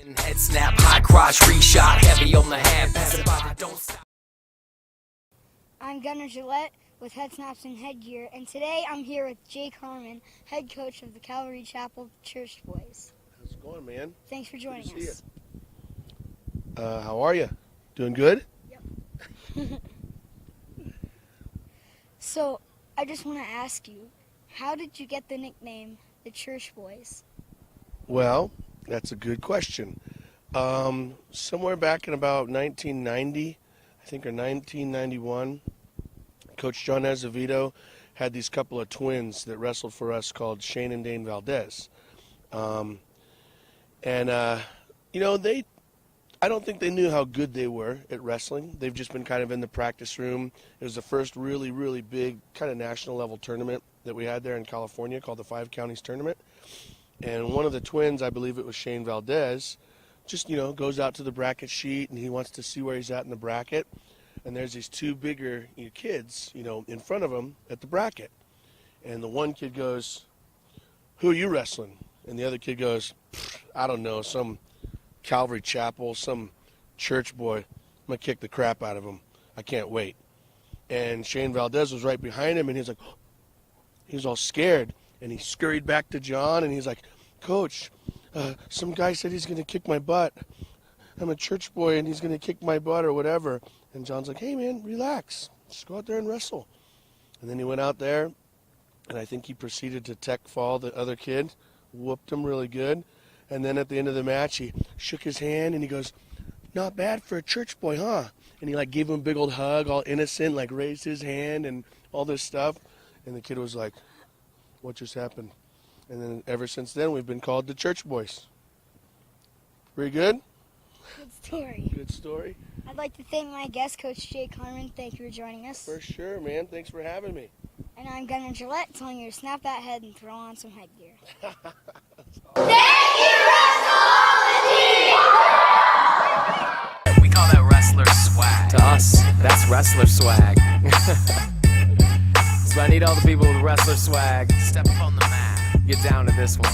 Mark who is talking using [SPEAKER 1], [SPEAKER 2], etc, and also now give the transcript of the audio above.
[SPEAKER 1] Head snap, high crotch, reshot, heavy on the head, pass it by, don't stop.
[SPEAKER 2] I'm Gllett with Headsnaps and HeadGear, and today I'm here with Jacob Harman, head coach of the Calvary Chapel Church Boyz.
[SPEAKER 3] How's it going, man?
[SPEAKER 2] Thanks for joining
[SPEAKER 3] Good to see
[SPEAKER 2] us.
[SPEAKER 3] How are you? Doing good?
[SPEAKER 2] Yep. So, I just want to ask you, how did you get the nickname the Church Boyz?
[SPEAKER 3] Well, that's a good question. Somewhere back in about 1990, I think, or 1991, Coach John Azevedo had these couple of twins that wrestled for us called Shane and Dane Valdez. I don't think they knew how good they were at wrestling. They've just been kind of in the practice room. It was the first really, really big kind of national level tournament that we had there in California called the Five Counties Tournament. And one of the twins, I believe it was Shane Valdez, just, goes out to the bracket sheet and he wants to see where he's at in the bracket. And there's these two bigger kids, in front of him at the bracket. And the one kid goes, "Who are you wrestling?" And the other kid goes, "I don't know, some Calvary Chapel, some church boy. I'm going to kick the crap out of him. I can't wait." And Shane Valdez was right behind him, and he's like, he was all scared. And he scurried back to John, and he's like, "Coach, some guy said he's going to kick my butt. I'm a church boy, and he's going to kick my butt or whatever." And John's like, "Hey, man, relax. Just go out there and wrestle." And then he went out there, and I think he proceeded to tech fall the other kid, whooped him really good. And then at the end of the match, he shook his hand, and he goes, "Not bad for a church boy, huh?" And he, gave him a big old hug, all innocent, raised his hand and all this stuff. And the kid was like, "What just happened?" And then ever since then, we've been called the Church Boyz. Pretty good?
[SPEAKER 2] Good story.
[SPEAKER 3] Good story.
[SPEAKER 2] I'd like to thank my guest, Coach Jacob Harman. Thank you for joining us.
[SPEAKER 3] For sure, man. Thanks for having me.
[SPEAKER 2] And I'm Gllett, telling you to snap that head and throw on some headgear.
[SPEAKER 1] We call that wrestler swag. To us, that's wrestler swag. So I need all the people with wrestler swag. Step up on the mat. Get down to this one.